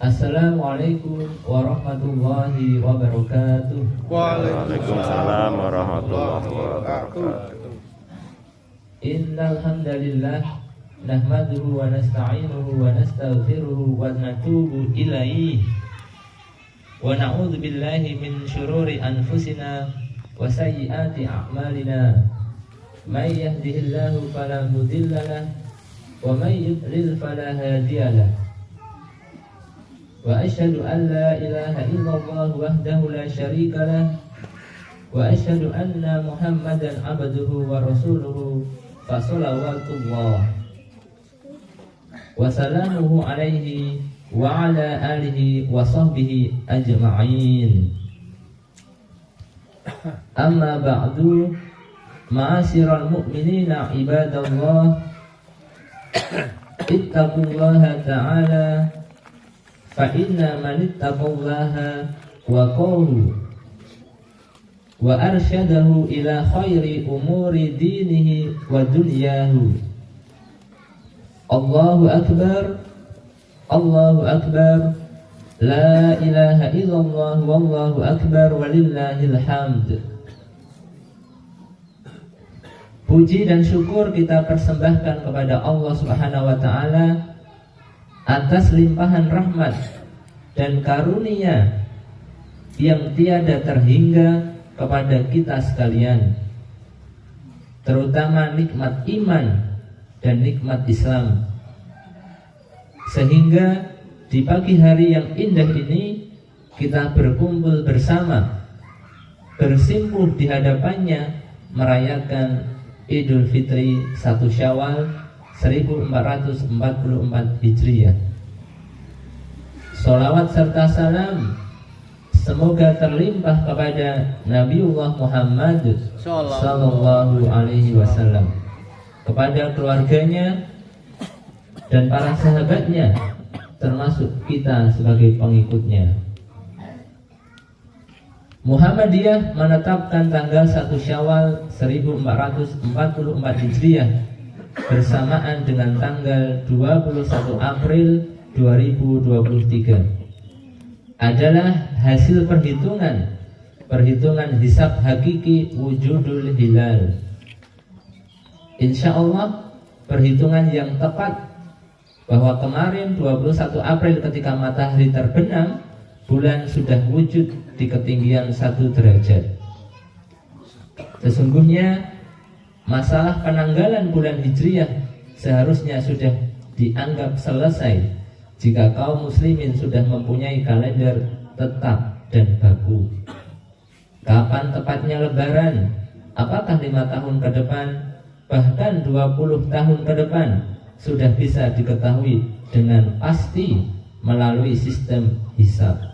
Assalamualaikum warahmatullahi wabarakatuh. Waalaikumsalam warahmatullahi wabarakatuh. Innal hamdalillah nahmaduhu wa nasta'inuhu wa nastaghfiruhu wa natubu ilaihi wa na'udzu billahi min syururi anfusina wa sayyiati a'malina. May yahdihillahu fala mudilla lahu wa may yudlil fala hadiya lahu. Wa asyhadu an la ilaha illallah wahdahu la syarika lahu wa asyhadu anna Muhammadan abduhu wa rasuluhu fa shalawatullah wa salamuhu alaihi wa ala alihi wa sahbihi ajma'in. Amma ba'du, ma'asyiral mu'minina ibadallah, ittaqullaha ta'ala fa inna man ittaqallaha wa qawlu wa arsyadahu ila khairi umuri dinihi wa dunyahu. Allahu akbar, Allahu akbar, la ilaha illallah, wallahu akbar, walillahil hamd. Puji dan syukur kita persembahkan kepada Allah Subhanahu wa ta'ala atas limpahan rahmat dan karunia yang tiada terhingga kepada kita sekalian, terutama nikmat iman dan nikmat Islam, sehingga di pagi hari yang indah ini kita berkumpul bersama, bersimpuh di hadapannya, merayakan Idul Fitri 1 Syawal 1444 Hijriah. Sholawat serta salam semoga terlimpah kepada Nabiullah Muhammad sallallahu alaihi wasallam, kepada keluarganya dan para sahabatnya, termasuk kita sebagai pengikutnya. Muhammadiyah menetapkan tanggal 1 Syawal 1444 Hijriah bersamaan dengan tanggal 21 April 2023 adalah hasil perhitungan hisab hakiki wujudul hilal. Insya Allah perhitungan yang tepat bahwa kemarin 21 April ketika matahari terbenam, bulan sudah wujud di ketinggian 1 derajat. Sesungguhnya masalah penanggalan bulan Hijriah seharusnya sudah dianggap selesai jika kaum muslimin sudah mempunyai kalender tetap dan baku. Kapan tepatnya lebaran? Apakah 5 tahun ke depan, bahkan 20 tahun ke depan, sudah bisa diketahui dengan pasti melalui sistem hisab.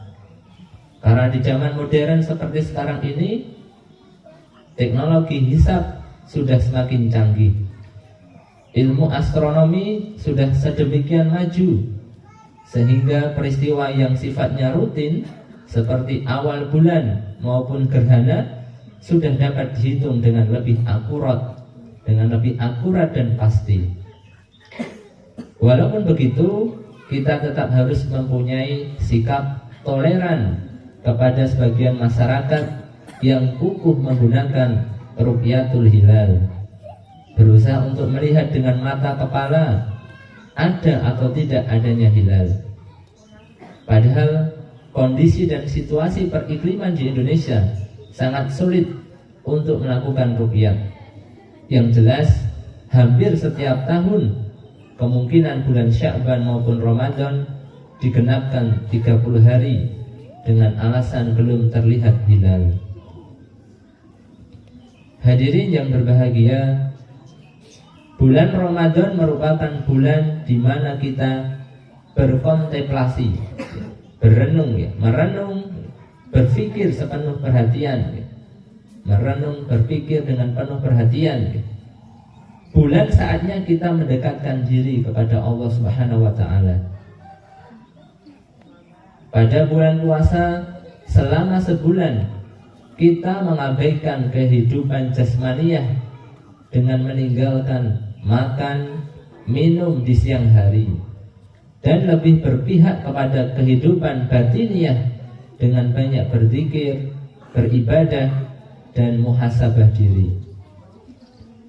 Karena di zaman modern seperti sekarang ini, teknologi hisab sudah semakin canggih. Ilmu astronomi sudah sedemikian maju sehingga peristiwa yang sifatnya rutin seperti awal bulan maupun gerhana sudah dapat dihitung dengan lebih akurat dan pasti. Walaupun begitu, kita tetap harus mempunyai sikap toleran kepada sebagian masyarakat yang kukuh menggunakan ru'yatul hilal, berusaha untuk melihat dengan mata kepala ada atau tidak adanya hilal. Padahal kondisi dan situasi perikliman di Indonesia sangat sulit untuk melakukan ru'yat. Yang jelas hampir setiap tahun kemungkinan bulan Sya'ban maupun Ramadan digenapkan 30 hari dengan alasan belum terlihat hilal. Hadirin yang berbahagia, bulan Ramadan merupakan bulan di mana kita berkontemplasi, merenung, berpikir sepenuh perhatian, berpikir dengan penuh perhatian. Bulan saatnya kita mendekatkan diri kepada Allah Subhanahu wa ta'ala. Pada bulan puasa selama sebulan kita mengabaikan kehidupan jasmaniah dengan meninggalkan makan, minum di siang hari. dan lebih berpihak kepada kehidupan batiniah dengan banyak berzikir, beribadah, dan muhasabah diri.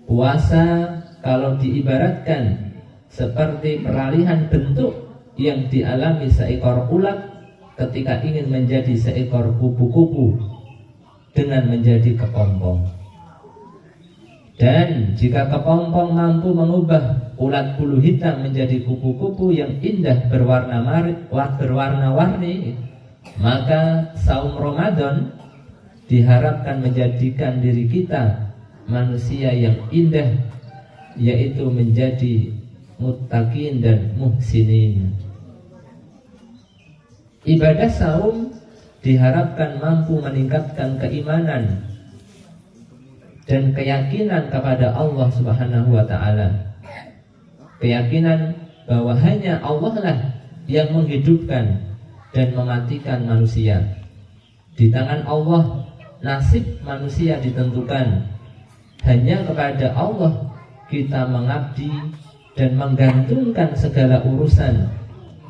Puasa kalau diibaratkan seperti peralihan bentuk yang dialami seekor ulat ketika ingin menjadi seekor kupu-kupu dengan menjadi kepompong. Dan jika kepompong mampu mengubah ulat bulu hitam menjadi kupu-kupu yang indah berwarna-warni, maka saum Ramadan diharapkan menjadikan diri kita manusia yang indah, yaitu menjadi muttaqin dan muhsinin. Ibadah saum diharapkan mampu meningkatkan keimanan dan keyakinan kepada Allah Subhanahu wa ta'ala. Keyakinan bahwa hanya Allah lah yang menghidupkan dan mematikan manusia. Di tangan Allah nasib manusia ditentukan. Hanya kepada Allah kita mengabdi dan menggantungkan segala urusan,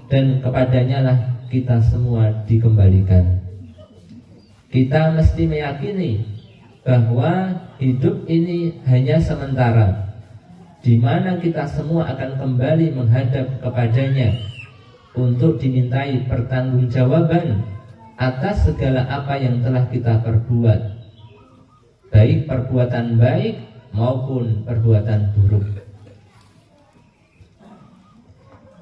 dan kepadanya lah kita semua dikembalikan. Kita mesti meyakini bahwa hidup ini hanya sementara, di mana kita semua akan kembali menghadap kepadanya untuk dimintai pertanggungjawaban atas segala apa yang telah kita perbuat, baik perbuatan baik maupun perbuatan buruk.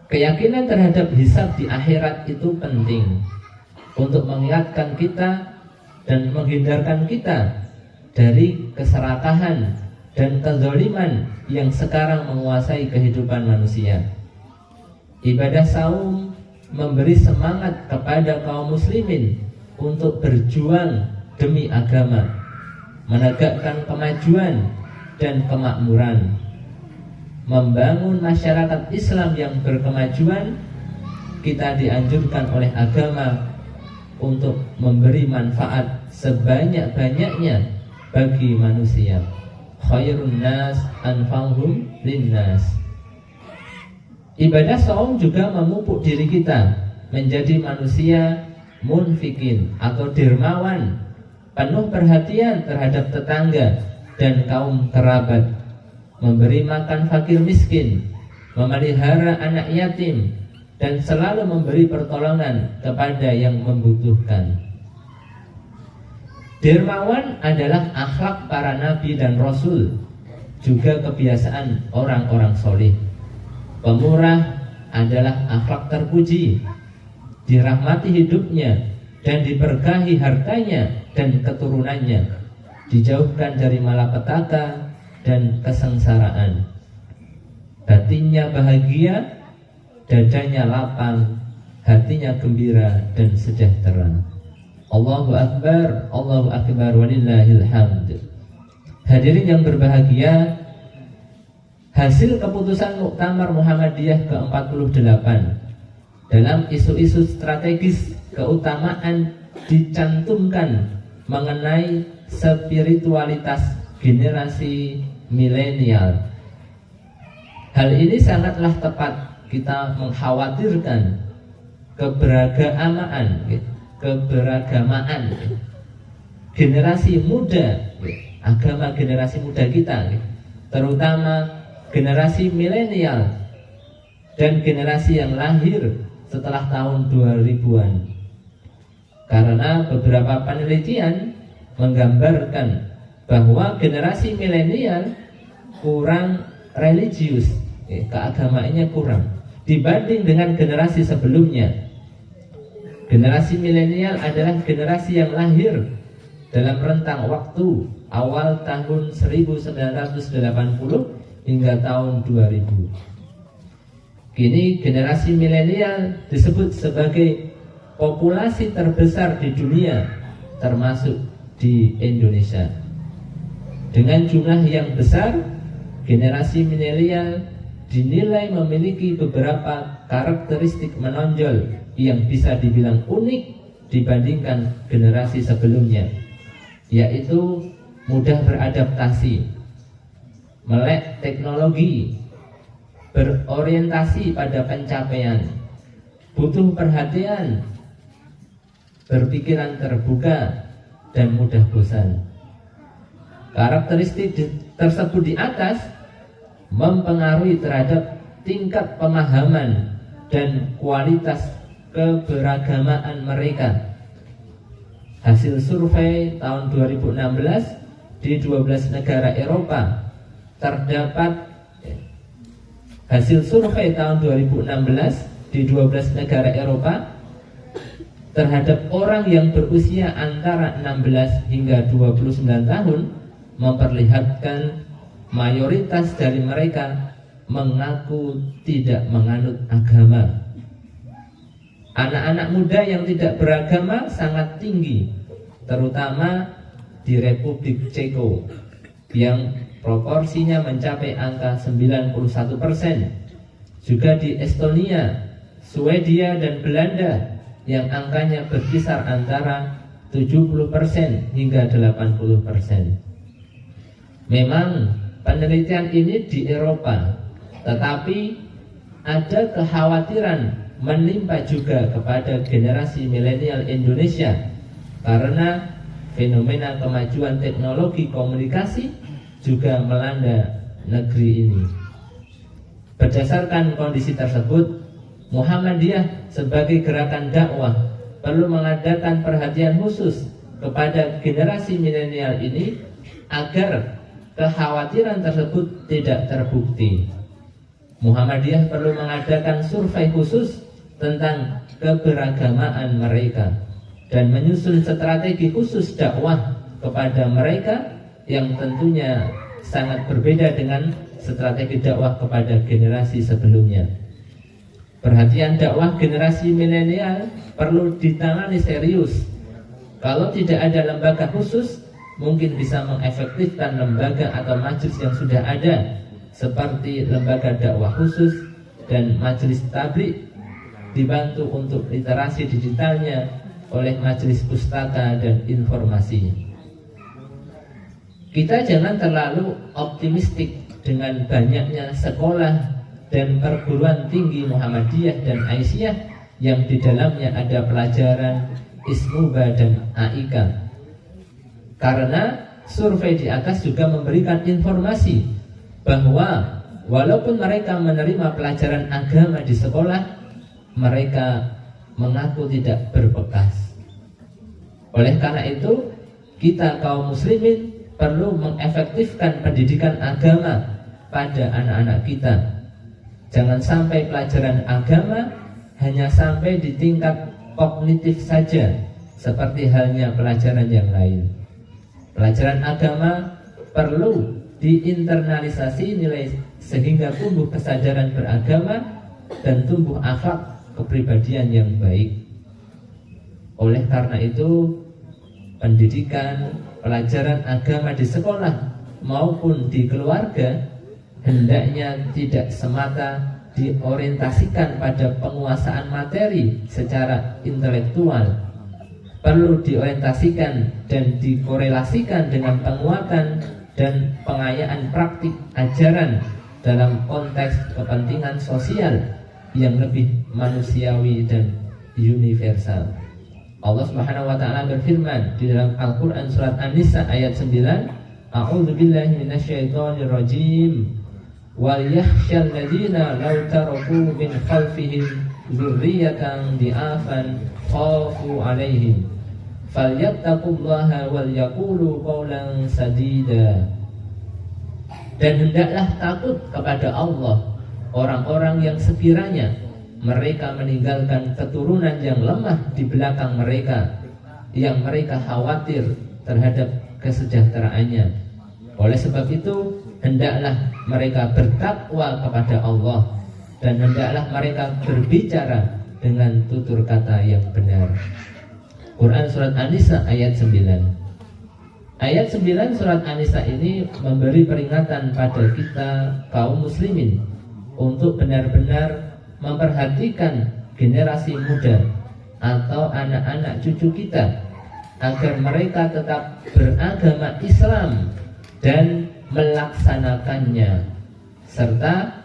Keyakinan terhadap hisab di akhirat itu penting untuk mengingatkan kita dan menghindarkan kita dari keserakahan dan kezaliman yang sekarang menguasai kehidupan manusia. Ibadah saum memberi semangat kepada kaum muslimin untuk berjuang demi agama, menegakkan kemajuan dan kemakmuran, membangun masyarakat Islam yang berkemajuan. Kita dianjurkan oleh agama untuk memberi manfaat sebanyak-banyaknya bagi manusia. Khairun nas anfa'uhum linnas. Ibadah saum juga memupuk diri kita menjadi manusia munfikin atau dermawan, penuh perhatian terhadap tetangga dan kaum kerabat, memberi makan fakir miskin, memelihara anak yatim, dan selalu memberi pertolongan kepada yang membutuhkan. Dermawan adalah akhlak para nabi dan rasul, juga kebiasaan orang-orang soleh. Pemurah adalah akhlak terpuji, dirahmati hidupnya dan diberkahi hartanya dan keturunannya, dijauhkan dari malapetaka dan kesengsaraan. Batinnya bahagia, dadanya lapang, hatinya gembira dan sejahtera. Allahu Akbar, Allahu Akbar, walillahil hamd. Hadirin yang berbahagia, hasil keputusan Muktamar Muhammadiyah ke-48 dalam isu-isu strategis keutamaan dicantumkan mengenai spiritualitas generasi milenial. Hal ini sangatlah tepat. Kita mengkhawatirkan keberagamaan generasi muda, agama generasi muda kita, terutama generasi milenial dan generasi yang lahir setelah tahun 2000-an. Karena beberapa penelitian menggambarkan bahwa generasi milenial kurang religius, keagamaannya kurang dibanding dengan generasi sebelumnya. Generasi milenial adalah generasi yang lahir dalam rentang waktu awal tahun 1980 hingga tahun 2000. Kini generasi milenial disebut sebagai populasi terbesar di dunia, termasuk di Indonesia. Dengan jumlah yang besar, generasi milenial dinilai memiliki beberapa karakteristik menonjol yang bisa dibilang unik dibandingkan generasi sebelumnya, yaitu mudah beradaptasi, melek teknologi, berorientasi pada pencapaian, butuh perhatian, berpikiran terbuka, dan mudah bosan. Karakteristik tersebut di atas mempengaruhi terhadap tingkat pemahaman dan kualitas keberagamaan mereka. Hasil survei tahun 2016 di 12 negara Eropa terdapat hasil survei tahun 2016 di 12 negara Eropa terhadap orang yang berusia antara 16 hingga 29 tahun memperlihatkan mayoritas dari mereka mengaku tidak menganut agama. Anak-anak muda yang tidak beragama sangat tinggi, terutama di Republik Ceko yang proporsinya mencapai angka 91%. Juga di Estonia, Swedia, dan Belanda yang angkanya berkisar antara 70% hingga 80%. Memang penelitian ini di Eropa, tetapi ada kekhawatiran menimpa juga kepada generasi milenial Indonesia karena fenomena kemajuan teknologi komunikasi juga melanda negeri ini. Berdasarkan kondisi tersebut, Muhammadiyah sebagai gerakan dakwah perlu mengadakan perhatian khusus kepada generasi milenial ini agar kekhawatiran tersebut tidak terbukti. Muhammadiyah perlu mengadakan survei khusus tentang keberagamaan mereka dan menyusun strategi khusus dakwah kepada mereka yang tentunya sangat berbeda dengan strategi dakwah kepada generasi sebelumnya. Perhatian dakwah generasi milenial perlu ditangani serius. Kalau tidak ada lembaga khusus, mungkin bisa mengefektifkan lembaga atau majelis yang sudah ada, seperti lembaga dakwah khusus dan majelis tabligh, dibantu untuk literasi digitalnya oleh majelis pustaka dan informasi. Kita jangan terlalu optimistik dengan banyaknya sekolah dan perguruan tinggi Muhammadiyah dan Aisyah yang di dalamnya ada pelajaran Ismuba dan AIK. Karena survei di atas juga memberikan informasi bahwa walaupun mereka menerima pelajaran agama di sekolah, mereka mengaku tidak berbekas. Oleh karena itu, kita kaum muslimin perlu mengefektifkan pendidikan agama pada anak-anak kita. Jangan sampai pelajaran agama hanya sampai di tingkat kognitif saja, seperti halnya pelajaran yang lain. Pelajaran agama perlu diinternalisasi nilai sehingga tumbuh kesadaran beragama dan tumbuh akhlak kepribadian yang baik. Oleh karena itu, pendidikan pelajaran agama di sekolah maupun di keluarga hendaknya tidak semata diorientasikan pada penguasaan materi secara intelektual, perlu diorientasikan dan dikorelasikan dengan penguatan dan pengayaan praktik ajaran dalam konteks kepentingan sosial yang lebih manusiawi dan universal. Allah Subhanahu wa taala berfirman di dalam Al-Qur'an surat An-Nisa ayat 9, A'udzubillahi minasyaitonir rajim. Wal yakhshal ladzina law taraku min khalfihim dzurriyyatan di'afan khafu 'alaihim falyattaqullaha wal yaqulu qawlan sadida. Dan hendaklah takut kepada Allah orang-orang yang sekiranya mereka meninggalkan keturunan yang lemah di belakang mereka, yang mereka khawatir terhadap kesejahteraannya. Oleh sebab itu, hendaklah mereka bertakwa kepada Allah dan hendaklah mereka berbicara dengan tutur kata yang benar. Quran surat An-Nisa ayat 9. Ayat 9 surat An-Nisa ini memberi peringatan pada kita kaum muslimin untuk benar-benar memperhatikan generasi muda atau anak-anak cucu kita agar mereka tetap beragama Islam dan melaksanakannya serta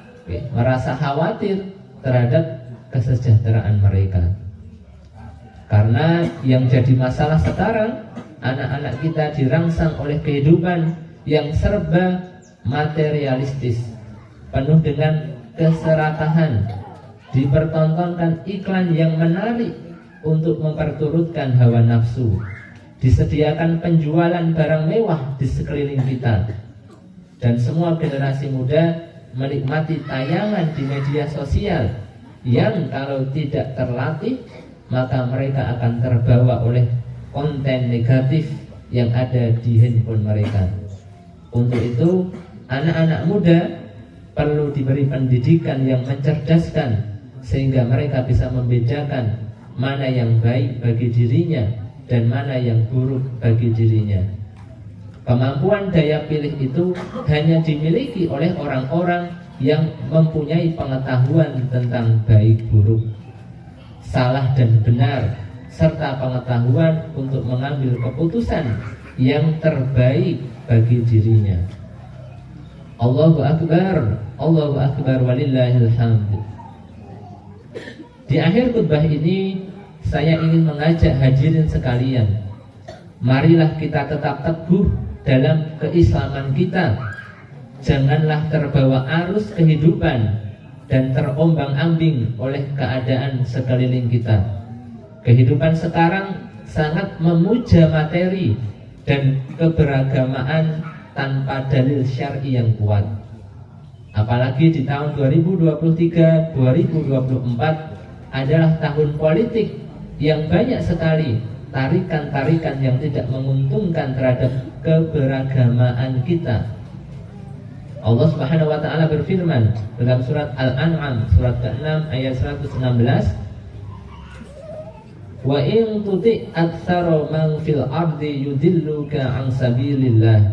merasa khawatir terhadap kesejahteraan mereka. Karena yang jadi masalah sekarang, anak-anak kita dirangsang oleh kehidupan yang serba materialistis, penuh dengan keserakahan, dipertontonkan iklan yang menarik untuk memperturutkan hawa nafsu, disediakan penjualan barang mewah di sekeliling kita, dan semua generasi muda menikmati tayangan di media sosial yang kalau tidak terlatih maka mereka akan terbawa oleh konten negatif yang ada di handphone mereka. Untuk itu, anak-anak muda perlu diberi pendidikan yang mencerdaskan sehingga mereka bisa membedakan mana yang baik bagi dirinya dan mana yang buruk bagi dirinya. Kemampuan daya pilih itu hanya dimiliki oleh orang-orang yang mempunyai pengetahuan tentang baik buruk, salah dan benar, serta pengetahuan untuk mengambil keputusan yang terbaik bagi dirinya. Allahu Akbar, Allahu Akbar, walillahil hamd. Di akhir khutbah ini saya ingin mengajak hadirin sekalian, marilah kita tetap teguh dalam keislaman kita. Janganlah terbawa arus kehidupan dan terombang-ambing oleh keadaan sekeliling kita. Kehidupan sekarang sangat memuja materi dan keberagamaan tanpa dalil syar'i yang kuat. Apalagi di tahun 2023-2024 adalah tahun politik yang banyak sekali tarikan-tarikan yang tidak menguntungkan terhadap keberagamaan kita. Allah Subhanahu wa taala berfirman dalam surat Al-An'am surat ke-6 ayat 116, wa in tuti aktsara man fil ardi yudilluka an sabilillah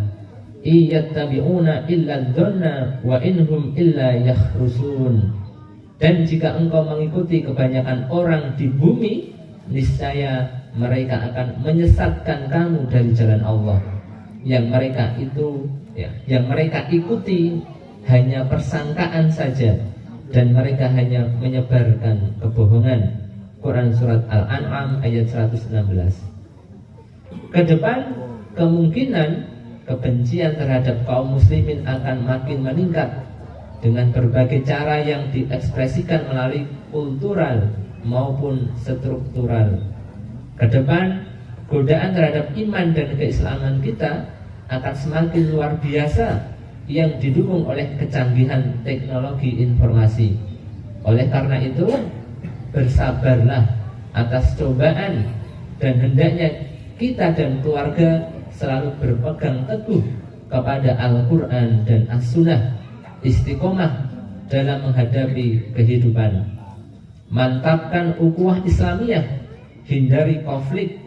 iyattabi'una illa dhanna wa inhum illa yakhrusun. Dan jika engkau mengikuti kebanyakan orang di bumi, niscaya mereka akan menyesatkan kamu dari jalan Allah. Yang mereka ikuti hanya persangkaan saja, dan mereka hanya menyebarkan kebohongan. Quran surat Al-An'am ayat 116. Kedepan kemungkinan kebencian terhadap kaum muslimin akan makin meningkat dengan berbagai cara yang diekspresikan melalui kultural maupun struktural. Kedepan godaan terhadap iman dan keislaman kita akan semakin luar biasa yang didukung oleh kecanggihan teknologi informasi. Oleh karena itu, bersabarlah atas cobaan dan hendaknya kita dan keluarga selalu berpegang teguh kepada Al-Quran dan As-Sunnah, istiqomah dalam menghadapi kehidupan. Mantapkan ukhuwah Islamiyah, hindari konflik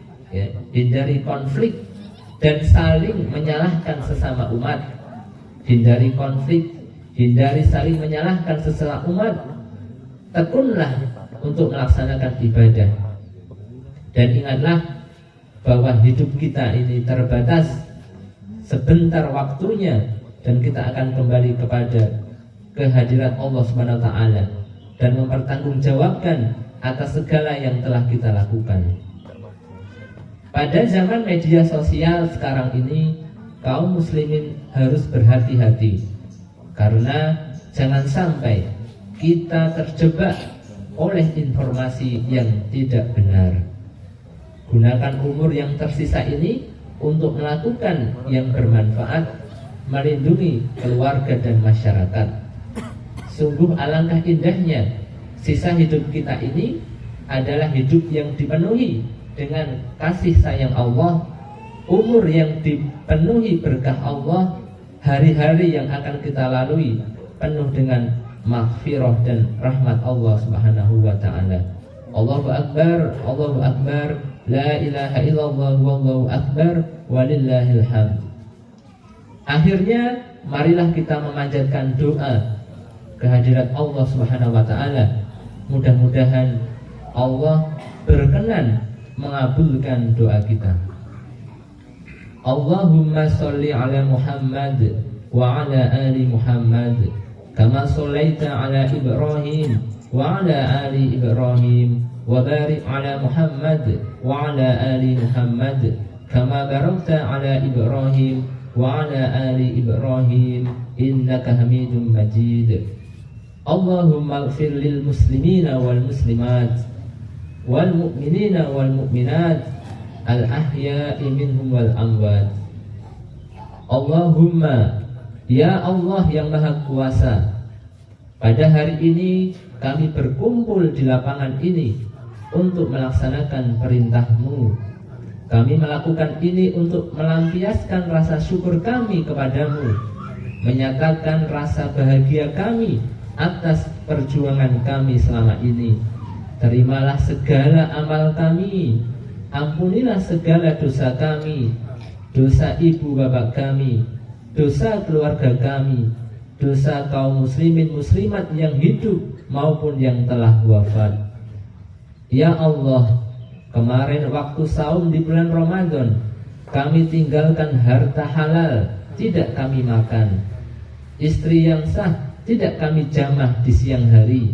dan saling menyalahkan sesama umat. Hindari konflik, hindari saling menyalahkan sesama umat. Tekunlah untuk melaksanakan ibadah. Dan ingatlah bahwa hidup kita ini terbatas, sebentar waktunya, dan kita akan kembali kepada kehadirat Allah Subhanahu wa taala dan mempertanggungjawabkan atas segala yang telah kita lakukan. Pada zaman media sosial sekarang ini, kaum muslimin harus berhati-hati, karena jangan sampai kita terjebak oleh informasi yang tidak benar. Gunakan umur yang tersisa ini untuk melakukan yang bermanfaat, melindungi keluarga dan masyarakat. Sungguh alangkah indahnya sisa hidup kita ini adalah hidup yang dipenuhi dengan kasih sayang Allah, umur yang dipenuhi berkah Allah, hari-hari yang akan kita lalui penuh dengan maghfirah dan rahmat Allah Subhanahu wa taala. Allahu Akbar, Allahu Akbar, la ilaha illallah, wallahu akbar, walillahil hamd. Akhirnya marilah kita memanjatkan doa kehadirat Allah Subhanahu wa taala. Mudah-mudahan Allah berkenan mengabulkan doa kita. Allahumma sholli ala Muhammad wa ala ali Muhammad kama shallaita ala Ibrahim وعلى آل إبراهيم وبارك على محمد وعلى آل محمد كما باركت على إبراهيم وعلى آل إبراهيم إنك حميد مجيد اللهم اغفر للمسلمين والمسلمات والمؤمنين والمؤمنات الأحياء منهم والأموات. Allahumma, ya Allah yang Maha Kuasa, pada hari ini kami berkumpul di lapangan ini untuk melaksanakan perintah-Mu. Kami melakukan ini untuk melampiaskan rasa syukur kami kepadamu, menyatakan rasa bahagia kami atas perjuangan kami selama ini. Terimalah segala amal kami, ampunilah segala dosa kami, dosa ibu bapak kami, dosa keluarga kami, dosa kaum muslimin muslimat yang hidup maupun yang telah wafat. Ya Allah, kemarin waktu saum di bulan Ramadan, kami tinggalkan harta halal, tidak kami makan. Istri yang sah, tidak kami jamah di siang hari.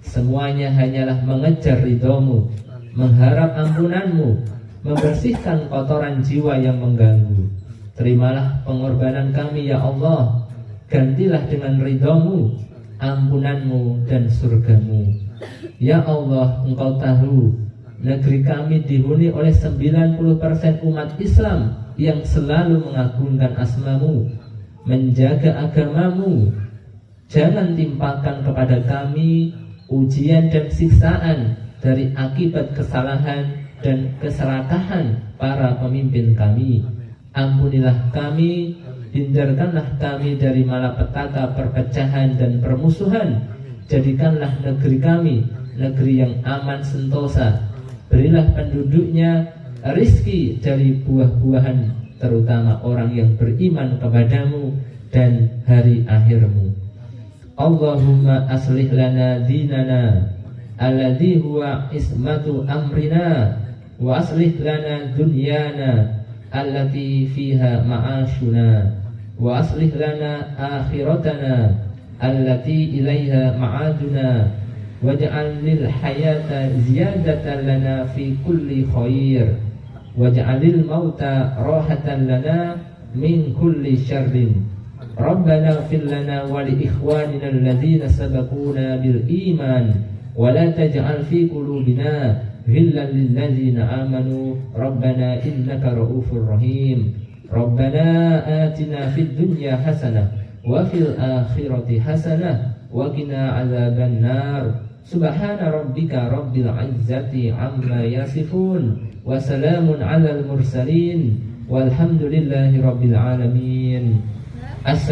Semuanya hanyalah mengejar ridho-Mu, mengharap ampunan-Mu, membersihkan kotoran jiwa yang mengganggu. Terimalah pengorbanan kami ya Allah, gantilah dengan ridho-Mu, ampunan-Mu dan surga-Mu. Ya Allah, Engkau tahu negeri kami dihuni oleh 90% umat Islam yang selalu mengagungkan asma-Mu, menjaga agama-Mu. Jangan timpakan kepada kami ujian dan siksaan dari akibat kesalahan dan keserakahan para pemimpin kami. Ampunilah kami, hindarkanlah kami dari malapetaka perpecahan dan permusuhan. Jadikanlah negeri kami negeri yang aman sentosa. Berilah penduduknya rizki dari buah-buahan, terutama orang yang beriman kepadamu dan hari akhirmu. Allahumma aslih lana dinana alladhi huwa ismatu amrina, wa aslih lana dunyana allati fiha ma'ashuna, wa aslih lana akhiratana allati ilaiha ma'aduna, waj'al lil hayata ziyadatan lana fi kulli khair, waj'alil mauta rahatan lana min kulli syarrin. Rabbana ighfir lana wa li ikhwanina alladhina sabaquna bil iman wa la taj'al fi qulubina ghillan lil ladzina amanu rabbana innaka ra'ufur rahim. Rabbana atina fid dunya hasanah wa fil akhirati hasanah wa qina adzaban nar. Subhana rabbika rabbil izzati amma yasifun wa salamun alal mursalin walhamdulillahi rabbil alamin.